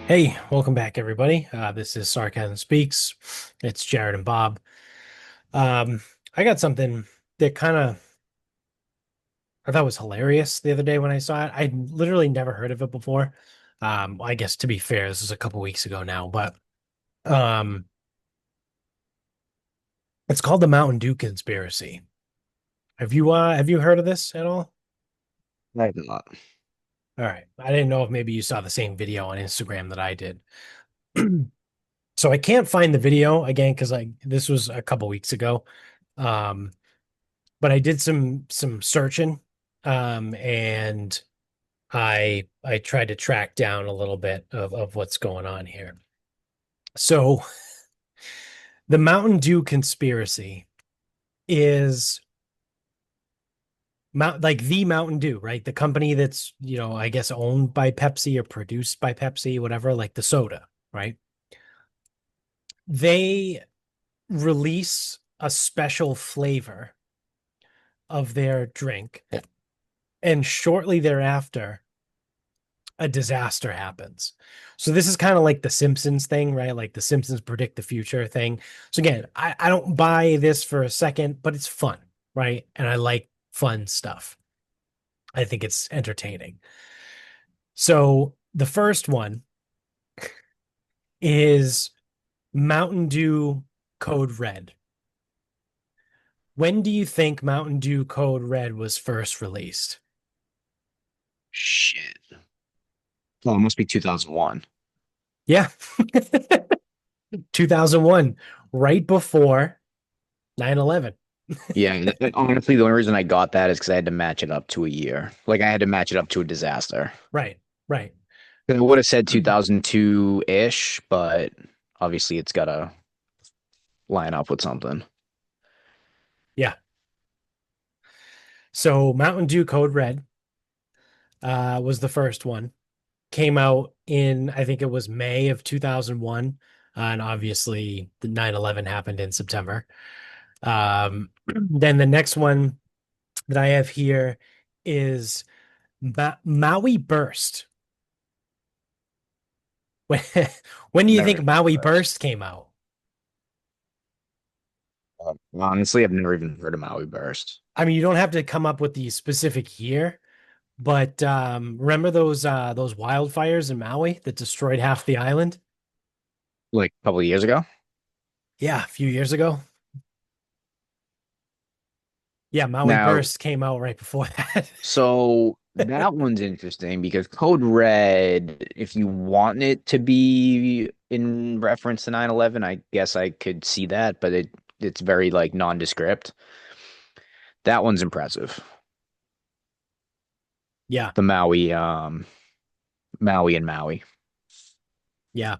Hey, welcome back, everybody. This is Sarcasm Speaks. It's Jared and Bob. Um, I got something that kind of I thought was hilarious the other day when I saw it. I literally never heard of it before. I guess to be fair, this is a couple weeks ago now, but um, it's called the Mountain Dew conspiracy. Have you heard of this at all? I have not. All right. I didn't know if maybe you saw the same video on Instagram that I did. So I can't find the video again because this was a couple weeks ago. Um, but I did some searching, and I tried to track down a little bit of what's going on here. So the Mountain Dew conspiracy is like the Mountain Dew, right? The company that's, I guess owned by Pepsi or produced by Pepsi, whatever, like the soda, right? They release a special flavor of their drink, and shortly thereafter a disaster happens. So this is kind of like the Simpsons thing, right? Like the Simpsons predict the future thing. So again, I don't buy this for a second, but it's fun, right? And I like fun stuff. I think it's entertaining. So the first one is Mountain Dew Code Red. When do you think Mountain Dew Code Red was first released? Shit. Oh, it must be 2001. Yeah, 2001, right before 9/11. Yeah, honestly, the only reason I got that is because I had to match it up to a year. Like I had to match it up to a disaster. Right, right. 'Cause I would have said 2002-ish, but obviously it's got to line up with something. Yeah. So Mountain Dew Code Red was the first one. Came out in, I think it was May of 2001. And obviously the 9/11 happened in September. Then the next one that I have here is Maui Burst. When, when do you Never think even Maui heard of Burst came out? Honestly, I've never even heard of Maui Burst. I mean, you don't have to come up with the specific year, but remember those wildfires in Maui that destroyed half the island? Like a couple of years ago. Yeah, a few years ago. Yeah, Maui Now, Burst came out right before that. so that one's interesting because Code Red, if you want it to be in reference to 9/11, I guess I could see that, but it's very like nondescript. That one's impressive. Yeah, The Maui and Maui. yeah.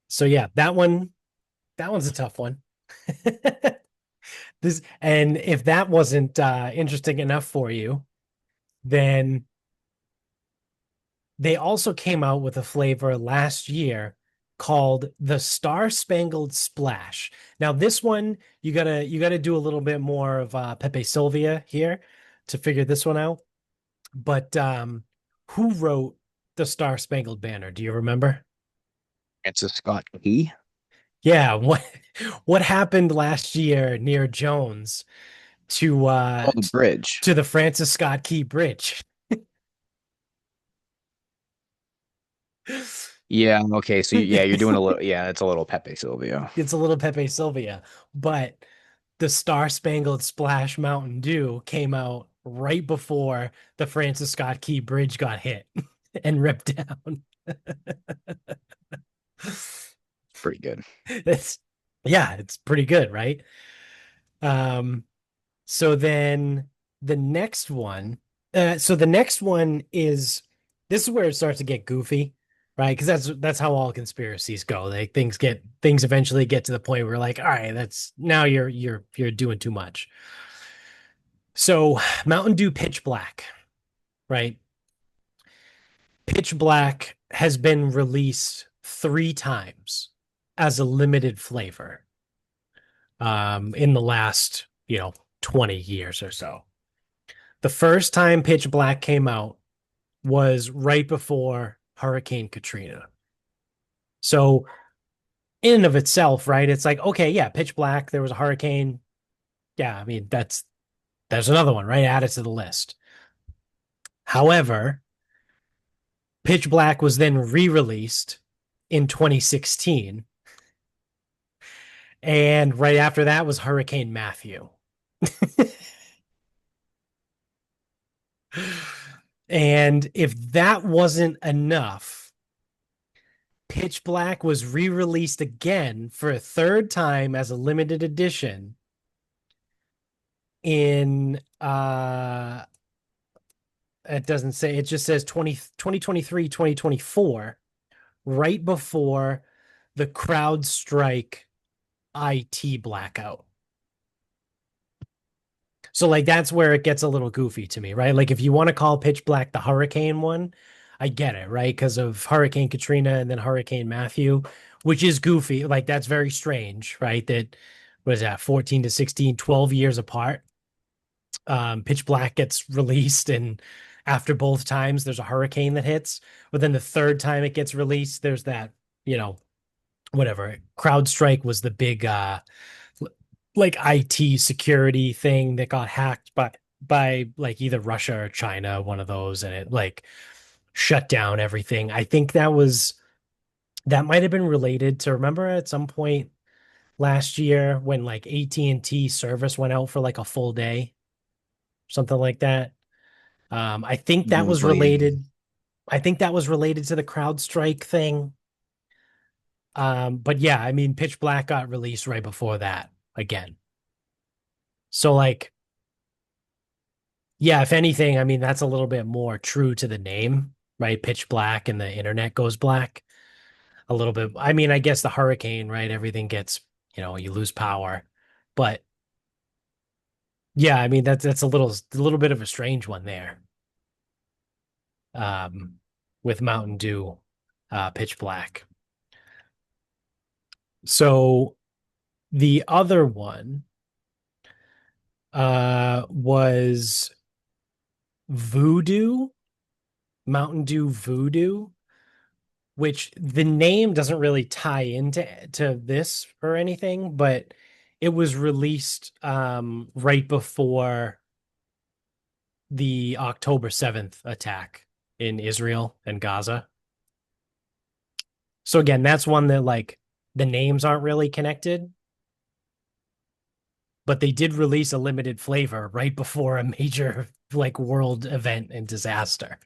So yeah, that one's a tough one. This and if that wasn't interesting enough for you, then they also came out with a flavor last year called the Star Spangled Splash. Now this one you gotta do a little bit more of Pepe Sylvia here to figure this one out. But who wrote the Star Spangled Banner? Do you remember? It's a Scott Key. Yeah, what happened last year near Jones to Oh, the bridge. to the Francis Scott Key Bridge? Yeah, okay. So yeah, you're doing a little yeah, it's a little Pepe Silvio. It's a little Pepe Sylvia, but the Star Spangled Splash Mountain Dew came out right before the Francis Scott Key Bridge got hit and ripped down. Pretty good. It's yeah, it's pretty good, right? Um, so then the next one, so the next one is this is where it starts to get goofy, right? Because that's how all conspiracies go. Like things eventually get to the point where like, all right, that's now you're doing too much. So Mountain Dew Pitch Black, right? Pitch Black has been released three times as a limited flavor in the last, 20 years or so. The first time Pitch Black came out was right before Hurricane Katrina. So in and of itself, right? It's like, okay, yeah, pitch black, there was a hurricane. Yeah, I mean, there's another one, right? Add it to the list. However, Pitch Black was then re-released in 2016. And right after that was Hurricane Matthew. And if that wasn't enough, Pitch Black was re-released again for a third time as a limited edition in it doesn't say, it just says 2023, 2024, right before the CrowdStrike IT blackout. So like that's where it gets a little goofy to me, right? Like if you want to call Pitch Black the hurricane one, I get it, right? Because of Hurricane Katrina and then Hurricane Matthew, which is goofy. Like that's very strange, right? That was that 14 to 16, 12 years apart. Pitch Black gets released, and after both times there's a hurricane that hits. But then the third time it gets released, there's that, you know, whatever. CrowdStrike was the big like IT security thing that got hacked by like either Russia or China, one of those, and it like shut down everything. I think that might have been related to, remember at some point last year when like AT&T service went out for like a full day, something like that. I think that was Usually, related. I think that was related to the CrowdStrike thing. But yeah, I mean, Pitch Black got released right before that again. So like, yeah, if anything, I mean, that's a little bit more true to the name, right? Pitch black and the internet goes black a little bit. I mean, I guess the hurricane, right? Everything gets, you lose power. But yeah, I mean, that's a little bit of a strange one there. Um, with Mountain Dew, pitch black. So the other one was Voodoo, Mountain Dew Voodoo, which the name doesn't really tie into this or anything, but it was released right before the October 7th attack in Israel and Gaza. So again, that's one that like the names aren't really connected, but they did release a limited flavor right before a major like world event and disaster.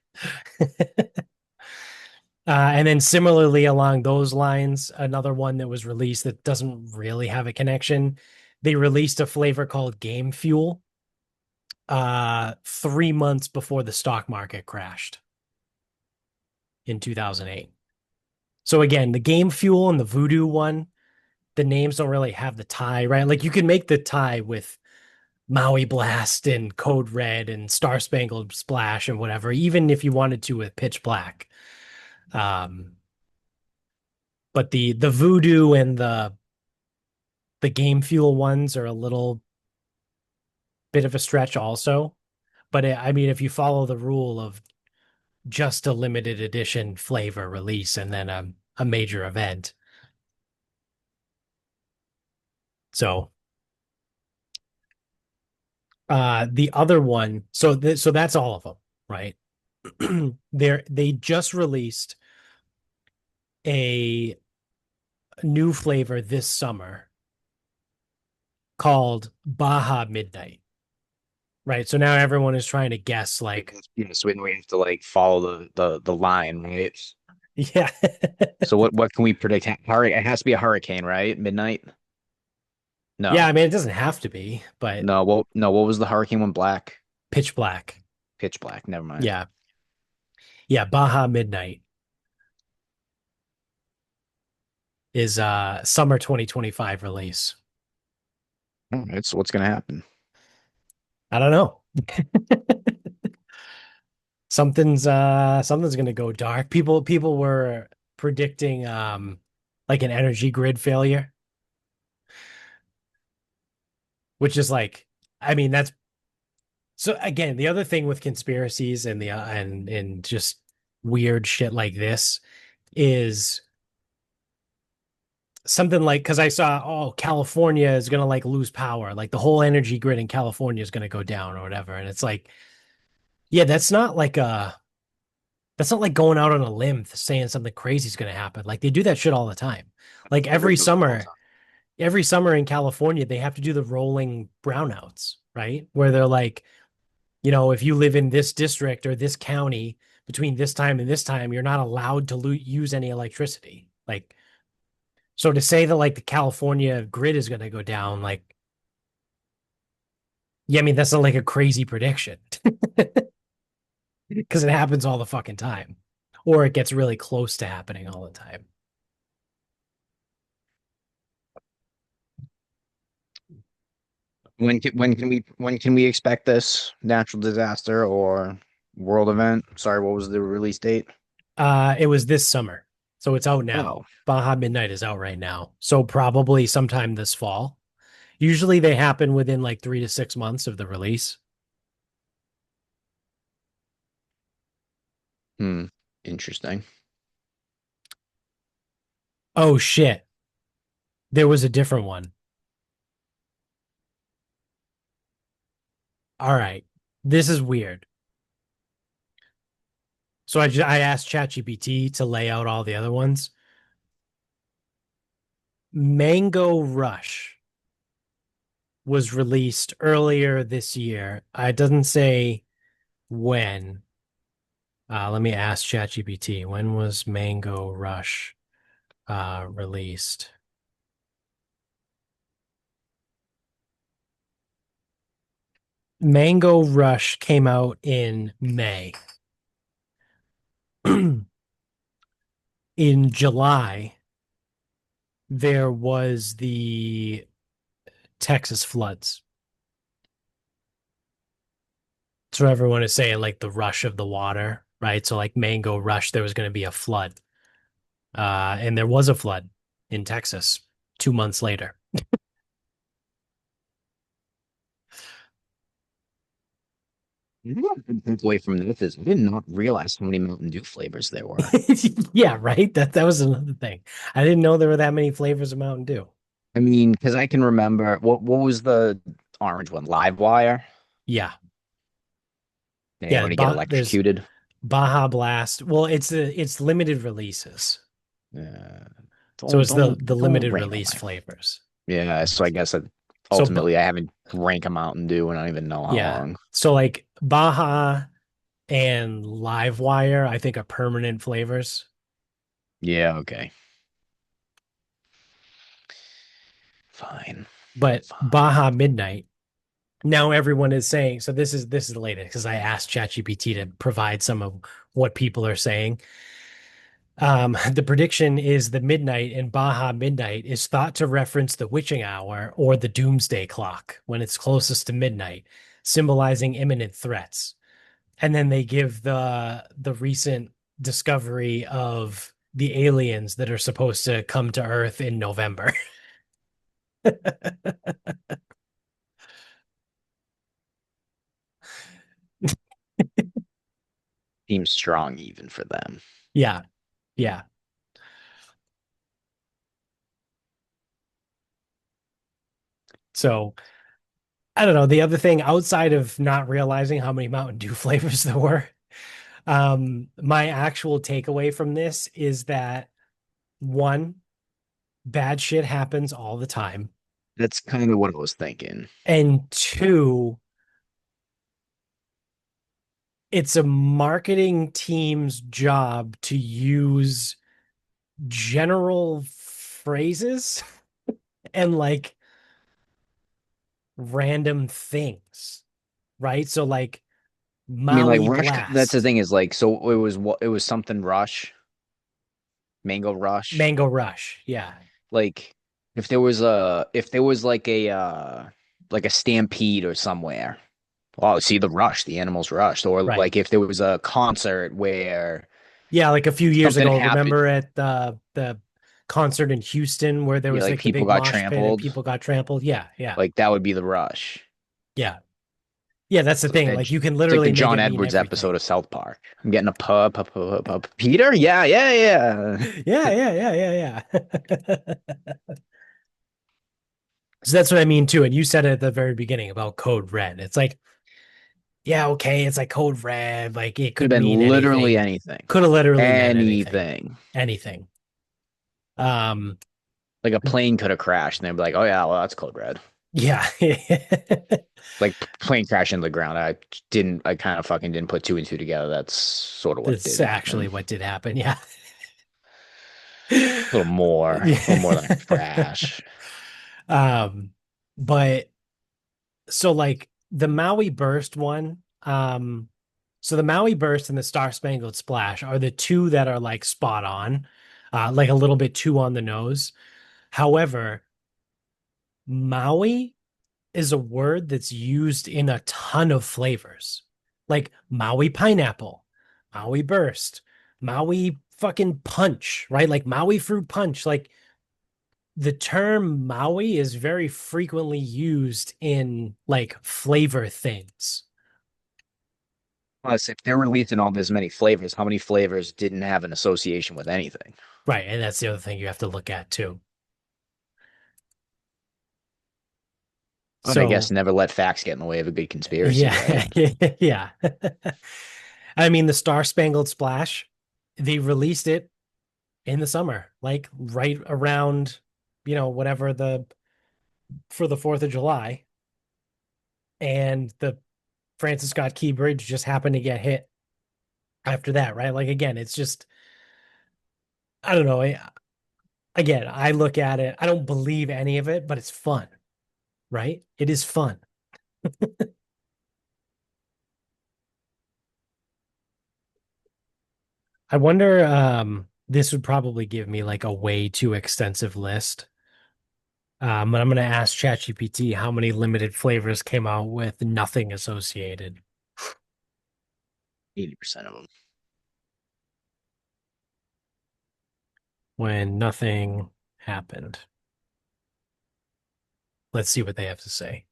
And then similarly along those lines, another one that was released that doesn't really have a connection. They released a flavor called Game Fuel 3 months before the stock market crashed in 2008. So again, the Game Fuel and the Voodoo one, the names don't really have the tie, right? Like you can make the tie with Maui Blast and Code Red and Star Spangled Splash and whatever, even if you wanted to with Pitch Black. Um, but the Voodoo and the Game Fuel ones are a little bit of a stretch also. But I mean, if you follow the rule of just a limited edition flavor release and then a major event. So the other one, so that's all of them, right? They just released a new flavor this summer called Baja Midnight. Right. So now everyone is trying to guess like, yes, when we have to like follow the line, right? yeah. So what can we predict? It has to be a hurricane, right? Midnight? Yeah, No. I mean it doesn't have to be, but No, what was the hurricane one black? pitch black. Pitch black. Never mind. Yeah. Yeah, Baja Midnight is summer 2025 release. All right, so what's gonna happen? I don't know. Something's gonna go dark. People were predicting like an energy grid failure, which is like, I mean, that's so again, the other thing with conspiracies and the and just weird shit like this is something like because I saw, oh, California is gonna like lose power, like the whole energy grid in California is gonna go down or whatever. And it's like, yeah, that's not like going out on a limb saying something crazy is gonna happen. Like they do that shit all the time. Like They do it all the time. every summer in California, they have to do the rolling brownouts, right? Where they're like, if you live in this district or this county between this time and this time, you're not allowed to use any electricity. Like, so to say that like the California grid is going to go down, like, yeah, I mean, that's not like a crazy prediction because it happens all the fucking time, or it gets really close to happening all the time. When can we expect this natural disaster or world event? Sorry, what was the release date? It was this summer, so it's out now. Oh, Baja Midnight is out right now, so probably sometime this fall. Usually they happen within like 3 to 6 months of the release. hmm, interesting. Oh shit. There was a different one. All right. This is weird. So I asked ChatGPT to lay out all the other ones. Mango Rush was released earlier this year. It doesn't say when. Let me ask ChatGPT. When was Mango Rush released? Mango Rush came out in May. In July, there was the Texas floods. So everyone is saying like the rush of the water, right? So like Mango Rush, there was going to be a flood. And there was a flood in Texas 2 months later. Away from this is I did not realize how many Mountain Dew flavors there were. Yeah, right. That was another thing. I didn't know there were that many flavors of Mountain Dew. I mean, because I can remember what was the orange one? Live wire. Yeah. Did Yeah, anybody get there's electrocuted? Baja Blast. Well, it's limited releases. Yeah. So Don't it's the don't the don't limited rank them. release flavors. Yeah, so I guess that So ultimately I haven't drank a Mountain Dew and I don't even know how yeah. long. So like Baja and Livewire, I think are permanent flavors. Yeah, okay. Fine. But Fine. Baja Midnight, now everyone is saying, so this is the latest because I asked ChatGPT to provide some of what people are saying. The prediction is the midnight in Baja Midnight is thought to reference the witching hour or the doomsday clock when it's closest to midnight, symbolizing imminent threats. And then they give the recent discovery of the aliens that are supposed to come to Earth in November. Seems strong even for them. Yeah, yeah. So I don't know. The other thing outside of not realizing how many Mountain Dew flavors there were, my actual takeaway from this is that one, bad shit happens all the time. That's kind of what I was thinking. And two, it's a marketing team's job to use general phrases and like random things, right? So like I mean, like Maui Rush, that's the Blast, thing is like, so it was something Rush, Mango Rush. Mango Rush. Yeah, Like if there was like a stampede or somewhere. Oh, see the rush, the animals rushed. Or right. like if there was a concert where Yeah, like a few years something ago, happened, remember at the concert in Houston where there yeah, was like like the people big got mosh pit and trampled, people got trampled? Yeah, yeah, like that would be the rush. yeah. Yeah, that's the It's like thing. that. Like you can It's like the literally make John it mean Edwards episode everything. of South Park. I'm getting a pub. Peter? Yeah, yeah, yeah. Yeah, yeah, yeah, yeah, yeah. So that's what I mean too. And you said it at the very beginning about Code Red. It's like, yeah, okay, it's like Code Red. Like it Could have could been mean literally anything. anything. Could have literally meant anything. Anything. Anything. Um, Like a plane could have crashed, and they'd be like, "Oh yeah, well that's code red." yeah. Like plane crash into the ground. I kind of fucking didn't put two and two together. That's sort of what That's did actually happen. what did happen. Yeah. A little more than a crash. Um, but so like the Maui Burst one, so the Maui Burst and the Star Spangled Splash are the two that are like spot on, like a little bit too on the nose. However, Maui is a word that's used in a ton of flavors, like Maui pineapple, Maui burst, Maui fucking punch, right? Like Maui fruit punch. Like the term Maui is very frequently used in like flavor things, Plus, if they're releasing all this many flavors, how many flavors didn't have an association with anything? right? And that's the other thing you have to look at too. But I guess So, never let facts get in the way of a good conspiracy, right? yeah, yeah. I mean, the Star Spangled Splash, they released it in the summer, like right around, whatever for the 4th of July. And the Francis Scott Key Bridge just happened to get hit after that, right? Like, again, it's just, I don't know. Again, I look at it, I don't believe any of it, but it's fun, right? It is fun. I wonder, this would probably give me like a way too extensive list. But I'm going to ask ChatGPT how many limited flavors came out with nothing associated 80% of them. when nothing happened. Let's see what they have to say.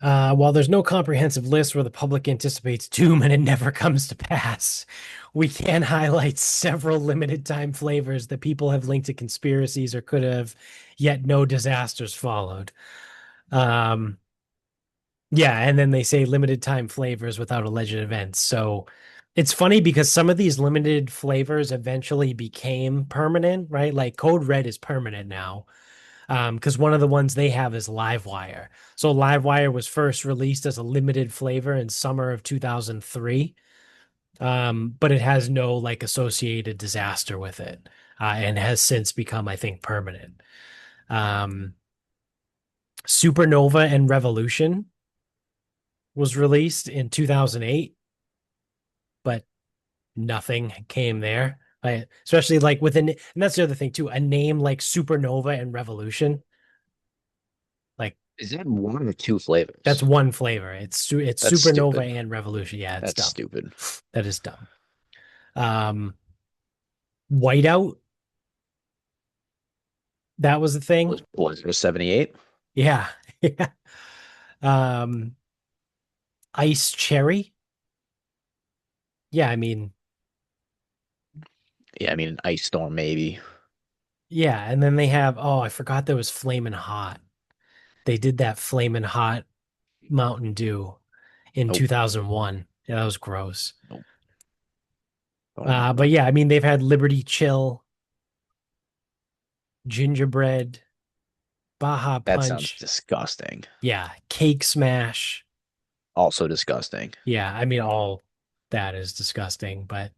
While there's no comprehensive list where the public anticipates doom and it never comes to pass, we can highlight several limited time flavors that people have linked to conspiracies or could have, yet no disasters followed. Um, yeah, and then they say limited time flavors without alleged events. So it's funny because some of these limited flavors eventually became permanent, right? Like Code Red is permanent now. Because one of the ones they have is Livewire. So Livewire was first released as a limited flavor in summer of 2003. But it has no like associated disaster with it. And has since become, I think, permanent. Um, Supernova and Revolution was released in 2008, but nothing came there. Especially like within, and that's the other thing too, a name like Supernova and Revolution, like Is that one or two that's flavors? one flavor. It's That's Supernova stupid. and Revolution. Yeah, it's That's dumb. stupid. That is dumb. Um, Whiteout, that was the thing. Was Blizzard 78? Yeah. Yeah. Um, Ice Cherry. Yeah, I mean, Yeah, I mean, an ice storm maybe. yeah, and then they have, oh, I forgot there was Flamin' Hot. They did that Flamin' Hot Mountain Dew in Nope, 2001. Yeah, that was gross. nope, don't remember. But yeah, I mean, they've had Liberty Chill, Gingerbread, Baja That sounds Punch. disgusting. Yeah, Cake Smash. Also disgusting. Yeah, I mean, all that is disgusting, but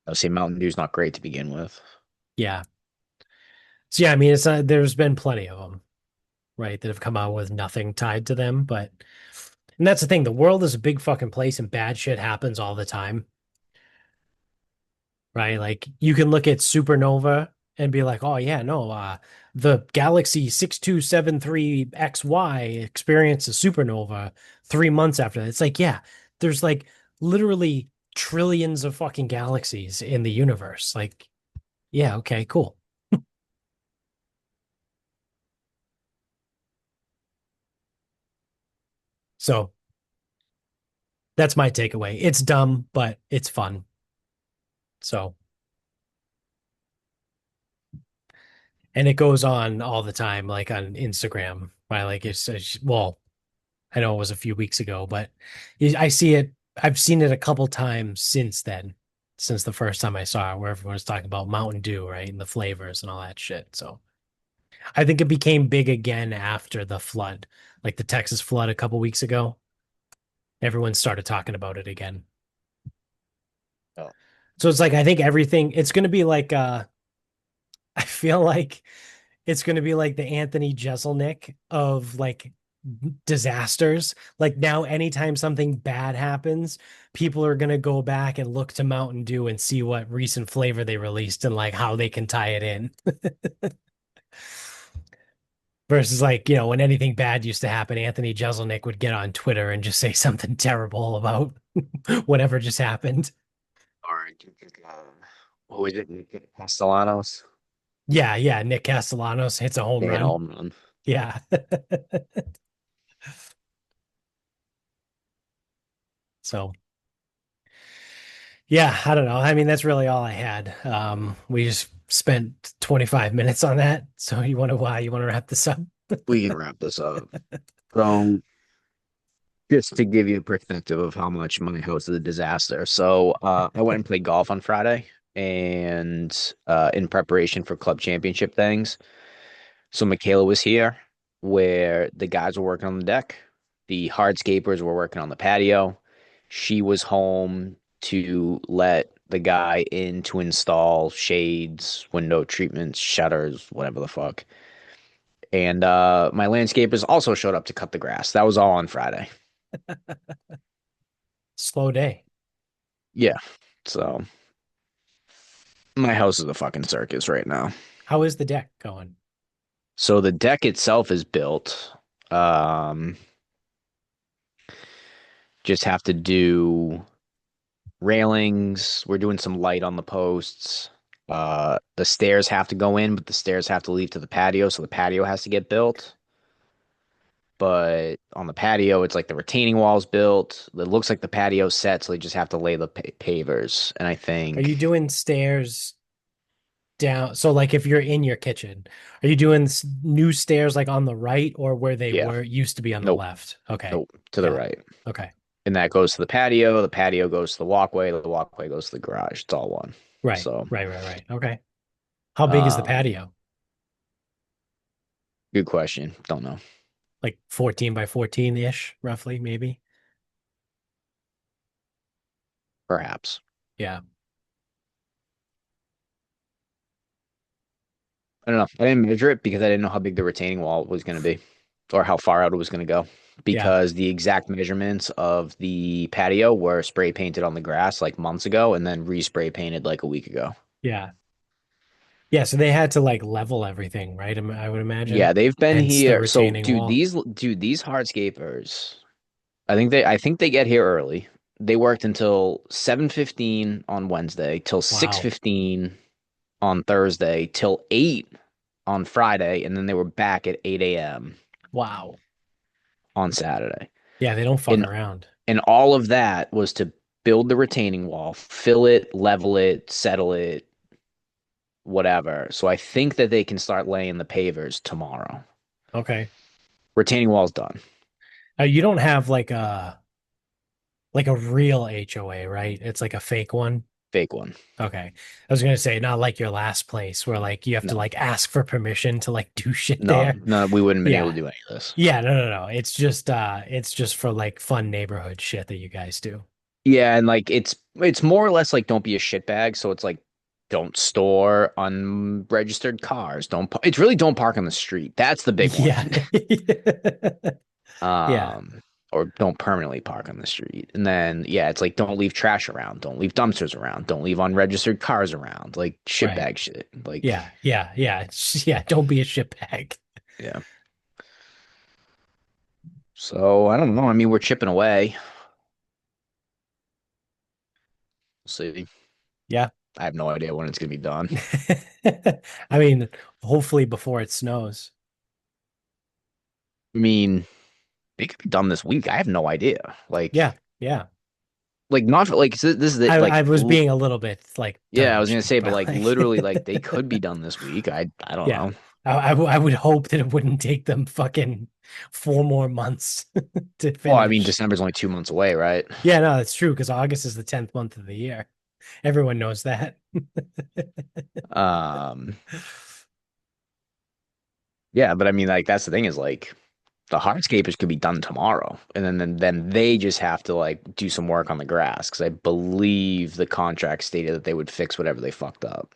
I'll say Mountain Dew's not great to begin with. yeah. So yeah, I mean, there's been plenty of them, right, that have come out with nothing tied to them, but and that's the thing, the world is a big fucking place and bad shit happens all the time, right? Like you can look at supernova and be like, "Oh yeah, no, the galaxy 6273XY experienced a supernova 3 months after that." It's like, yeah, there's like literally trillions of fucking galaxies in the universe. Like, yeah, okay, cool. So that's my takeaway. It's dumb, but it's fun. So, and it goes on all the time, like on Instagram. By like well, I know it was a few weeks ago, but I see it. I've seen it a couple times since then, since the first time I saw it, where everyone was talking about Mountain Dew, right, and the flavors and all that shit. So I think it became big again after the flood, like the Texas flood a couple weeks ago. Everyone started talking about it again. Oh. So it's like I think everything. It's going to be like I feel like it's going to be like the Anthony Jeselnik of like disasters. Like now, anytime something bad happens, people are going to go back and look to Mountain Dew and see what recent flavor they released and like how they can tie it in. Versus like, when anything bad used to happen, Anthony Jeselnik would get on Twitter and just say something terrible about whatever just happened. Or what was it? Castellanos? Yeah, yeah. Nick Castellanos hits a home They hit a run. home run. Yeah. So yeah, I don't know. I mean, that's really all I had. We just spent 25 minutes on that. So you want to wrap this up? We can wrap this up. So, just to give you a perspective of how much my house is a disaster. So, I went and played golf on Friday, and in preparation for club championship things. So, Michaela was here, where the guys were working on the deck, the hardscapers were working on the patio. She was home to let the guy in to install shades, window treatments, shutters, whatever the fuck. And my landscapers also showed up to cut the grass. That was all on Friday. Slow day. Yeah. So my house is a fucking circus right now. How is the deck going? So the deck itself is built. Um, just have to do railings. We're doing some light on the posts. The stairs have to go in, but the stairs have to lead to the patio, so the patio has to get built. But on the patio, it's like the retaining wall's built. It looks like the patio's set, so they just have to lay the pavers. And I Are you think, doing stairs down? So like if you're in your kitchen, are you doing new stairs like on the right or where they yeah, were used to be on the nope, left? Okay. nope, to the Yeah. right. Okay. And that goes to the patio. The patio goes to the walkway goes to the garage. It's all one. Right. So, Right. Right. Right. Okay. How big is the um, patio? good question. Don't know. Like 14 by 14 ish, roughly, maybe. Perhaps. Yeah. I don't know. I didn't measure it because I didn't know how big the retaining wall was going to be or how far out it was going to go. Yeah. Because the exact measurements of the patio were spray painted on the grass like months ago and then respray painted like a week ago. Yeah. Yeah. So they had to like level everything, right? I would Yeah, imagine. they've been Hence the here. So, retaining wall. these hardscapers, I think they get here early. They worked until 7:15 on Wednesday, till Wow. 6:15 on Thursday, till 8 on Friday, and then they were back at 8 a.m. Wow. on Saturday. Yeah. They don't fuck And around. all of that was to build the retaining wall, fill it, level it, settle it, whatever. So I think that they can start laying the pavers tomorrow. Okay. Retaining wall's done. You don't have like a real HOA, right? It's like a fake one. Fake one. Okay. I was gonna say not like your last place where like you have to No, like ask for permission to like do shit no, there. no, we wouldn't have been able Yeah. to do any of this. Yeah, no, no, no. It's just for like fun neighborhood shit that you guys do. Yeah, and like it's more or less like don't be a shitbag. So it's like don't store unregistered cars. It's really don't park on the street. That's the big one. Yeah. Yeah, Um, or don't permanently park on the street. And then yeah, it's like don't leave trash around, don't leave dumpsters around, don't leave unregistered cars around, like right. shitbag shit. Like Yeah, yeah, yeah. Yeah, don't be a shitbag. yeah. So I don't know. I mean, we're chipping away. We'll see. Yeah. I have no idea when it's gonna be done. I mean, hopefully before it snows. I mean. It could be done this week. I have no idea. Yeah, yeah. Not like so this is it. I was being a little bit like tongue Yeah, I in was gonna cheek, say, but but like like, literally, like they could be done this week. I don't yeah. know. I would hope that it wouldn't take them fucking 4 more months to Well, I mean, finish. December's only 2 months away, right? Yeah, no, that's true because August is the 10th month of the year. Everyone knows that. Um, yeah, but I mean, like that's the thing is like the hardscapers could be done tomorrow, and then they just have to like do some work on the grass because I believe the contract stated that they would fix whatever they fucked up.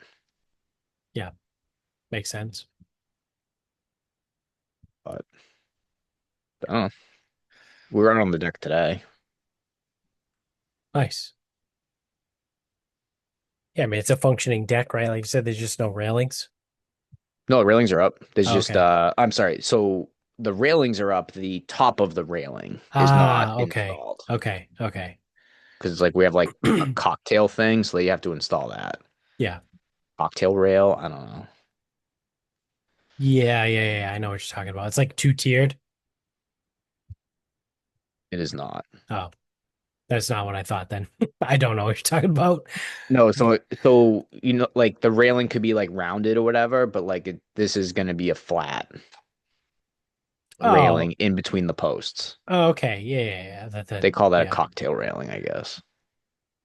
Yeah, makes sense. But I don't know. We were on the deck today. Nice. Yeah, I mean it's a functioning deck, right? Like you said, there's just no railings. No, the railings are up. There's Oh, just okay. I'm sorry. So the railings are up. The top of the railing is not Ah, okay. installed Okay. Okay. because it's like we have like a cocktail thing, so you have to install that Yeah. cocktail rail. I don't know. Yeah. I know what you're talking about. It's like two tiered. It is not. Oh, that's not what I thought then. I don't know what you're talking about. No, so like the railing could be like rounded or whatever, but like this is gonna be a flat Oh, railing in between the posts. oh, okay. They call that a Yeah. cocktail railing, I guess,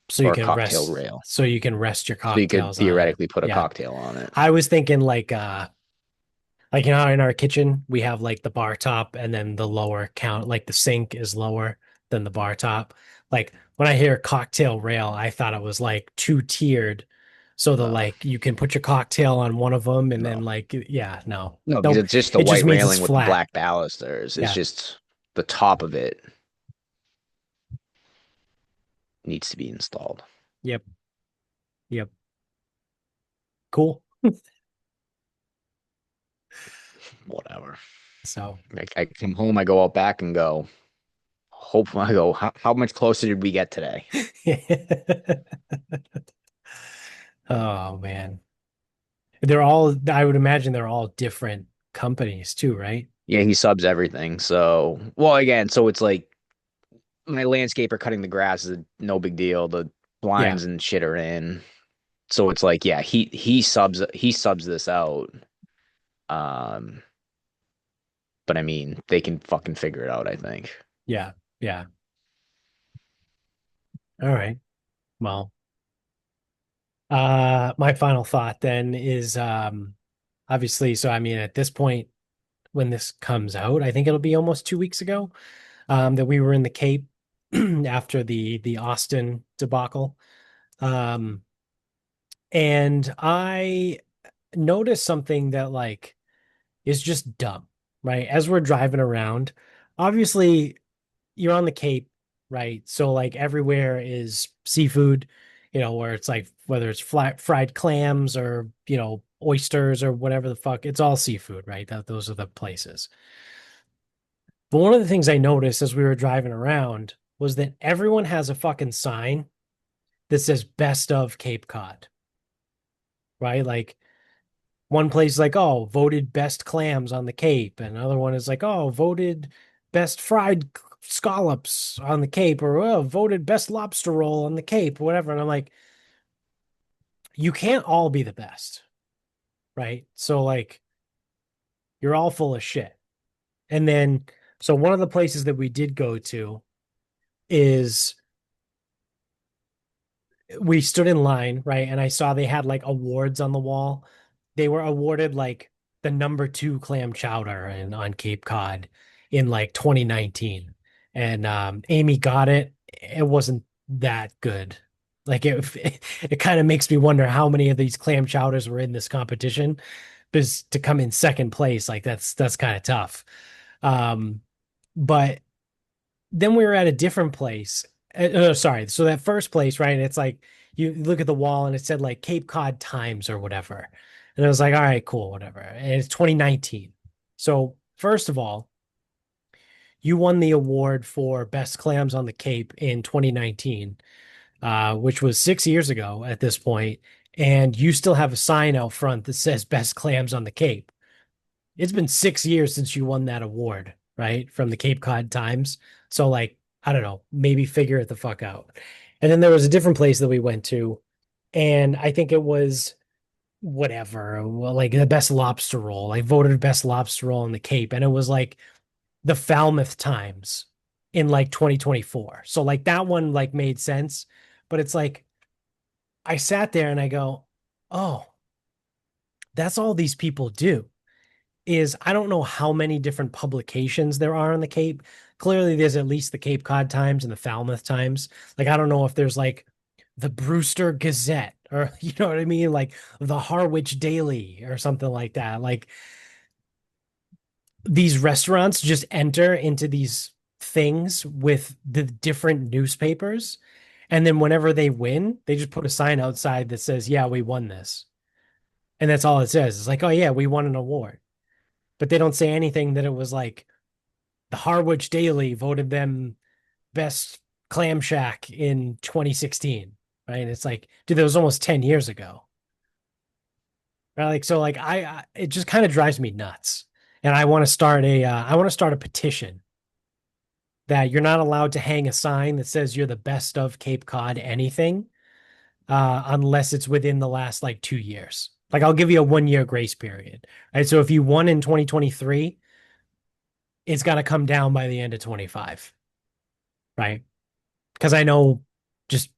So you or a can cocktail rest, rail. so you can rest your So you could cocktails on it. theoretically put a Yeah. cocktail on it. I was thinking like in our kitchen, we have like the bar top and then the lower count, like the sink is lower than the bar top. Like when I hear cocktail rail, I thought it was like two tiered. So the No, like you can put your cocktail on one of them and then no, like yeah, no. no, because Nope. it's just the It just white means it's railing with the flat. black balusters. It's Yeah. just the top of it needs to be installed. Yep. Yep. Cool. Whatever. So I come home, I go out back and go. Hopefully, I go. How much closer did we get today? oh man. They're all I would imagine they're all different companies too, right? Yeah, he subs everything. So, well, again, so it's like my landscaper cutting the grass is no big deal. The Yeah. blinds and shit are in. So it's like, yeah, he subs this out. Um, but I mean, they can fucking figure it out, I think. Yeah. Yeah. All right. Well, my final thought then is obviously, so I mean at this point when this comes out, I think it'll be almost 2 weeks ago that we were in the Cape after the Austin debacle. Um and I noticed something that like is just dumb, right? As we're driving around, obviously you're on the Cape, right? So like everywhere is seafood, where it's like whether it's flat fried clams or, oysters or whatever the fuck, it's all seafood, right? Those are the places. But one of the things I noticed as we were driving around was that everyone has a fucking sign that says best of Cape Cod, right? Like one place is like, oh, voted best clams on the Cape, and another one is like, oh, voted best fried scallops on the Cape, or oh, voted best lobster roll on the Cape, or whatever. And I'm like, you can't all be the best, right? So like, you're all full of shit. And then, so one of the places that we did go to is we stood in line, right? And I saw they had like awards on the wall. They were awarded like the number two clam chowder on Cape Cod in like 2019. And Amy got it. It wasn't that good. Like it kind of makes me wonder how many of these clam chowders were in this competition. Because to come in second place, like that's kind of tough. Um, but then we were at a different place. Sorry. So that first place, right? It's like you look at the wall and it said like Cape Cod Times or whatever. And I was like, all right, cool, whatever. And it's 2019. So, first of all, you won the award for best clams on the Cape in 2019, which was 6 years ago at this point. And you still have a sign out front that says best clams on the Cape. It's been 6 years since you won that award. right? From the Cape Cod Times. So like, I don't know, maybe figure it the fuck out. And then there was a different place that we went to, and I think it was whatever, well, like the best lobster roll. I voted best lobster roll in the Cape, and it was like the Falmouth Times in like 2024. So like that one like made sense, but it's like I sat there and I go, "Oh, that's all these people do." Is I don't know how many different publications there are on the Cape. Clearly, there's at least the Cape Cod Times and the Falmouth Times. Like, I don't know if there's like the Brewster Gazette or, you know what I mean? Like the Harwich Daily or something like that. Like, these restaurants just enter into these things with the different newspapers. And then whenever they win, they just put a sign outside that says, "Yeah, we won this." And that's all it says. It's like, "Oh, yeah, we won an award." But they don't say anything that it was like, the Harwich Daily voted them best clam shack in 2016, right? And it's like, dude, that was almost 10 years ago, right? Like, so like it just kind of drives me nuts. And I want to start a petition that you're not allowed to hang a sign that says you're the best of Cape Cod anything, unless it's within the last like 2 years. Like I'll give you a 1 year grace period, right? So if you won in 2023, it's got to come down by the end of 25, right? Because I know, just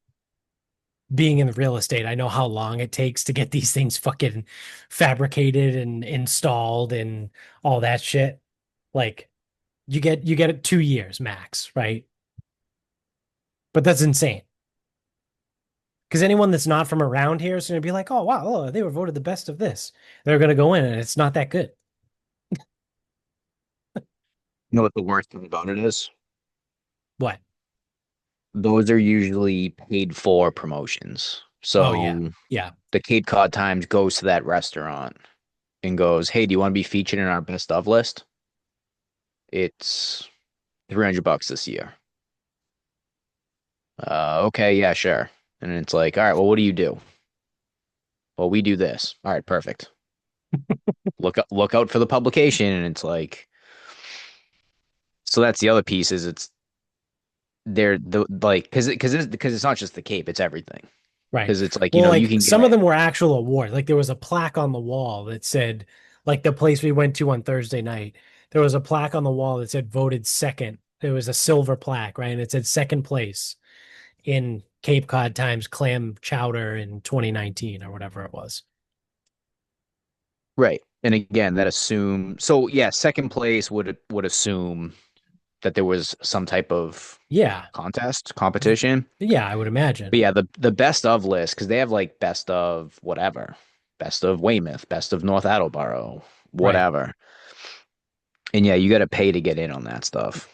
being in the real estate, I know how long it takes to get these things fucking fabricated and installed and all that shit. Like you get it 2 years max, right? But that's insane. Because anyone that's not from around here is going to be like, "Oh wow, oh, they were voted the best of this." They're going to go in and it's not that good. You know what the worst thing about it is? What? Those are usually paid for promotions. Oh yeah, So yeah, the Cape Cod Times goes to that restaurant and goes, "Hey, do you want to be featured in our best of list? It's $300 this year." Okay, yeah, sure. And it's like, all right, well, what do you do? Well, we do this. All right, perfect. Look out for the publication. And it's like, so that's the other piece is it's they're the like because it's not just the Cape, it's everything. right. Because it's like, Well, you like can some of get them were actual awards. Like there was a plaque on the wall that said, like the place we went to on Thursday night, there was a plaque on the wall that said voted second. It was a silver plaque, right? And it said second place in Cape Cod Times clam chowder in 2019 or whatever it was. right. And again, that assume so yeah, second place would assume that there was some type of Yeah. competition. Yeah, I would But imagine. yeah, the best of list, because they have like best of whatever, best of Weymouth, best of North Attleboro, Right. whatever. And yeah, you got to pay to get in on that stuff.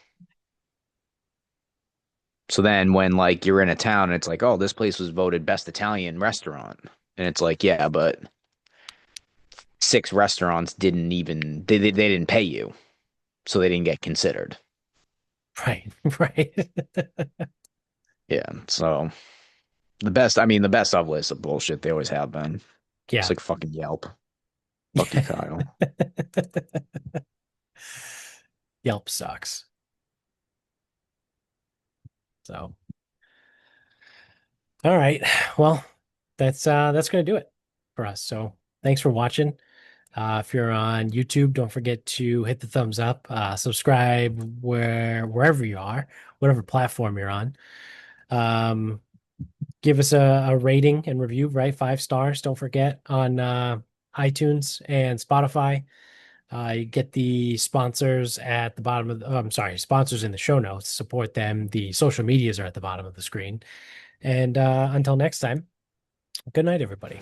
So then when like you're in a town and it's like, oh, this place was voted best Italian restaurant. And it's like, yeah, but six restaurants didn't even they didn't pay you, so they didn't get considered. Right. Right. Yeah. So the best of lists of bullshit. They always have been. It's Yeah. like fucking Yelp. Fuck you, Kyle. Yelp sucks. So, all right. Well, that's gonna do it for us. So thanks for watching. If you're on YouTube, don't forget to hit the thumbs up, subscribe wherever you are, whatever platform you're on. Um, Give us a rating and review, right? 5 stars. Don't forget on iTunes and Spotify. You get the sponsors at the bottom of I'm sorry, sponsors in the show notes. Support them. The social medias are at the bottom of the screen. And until next time, good night, everybody.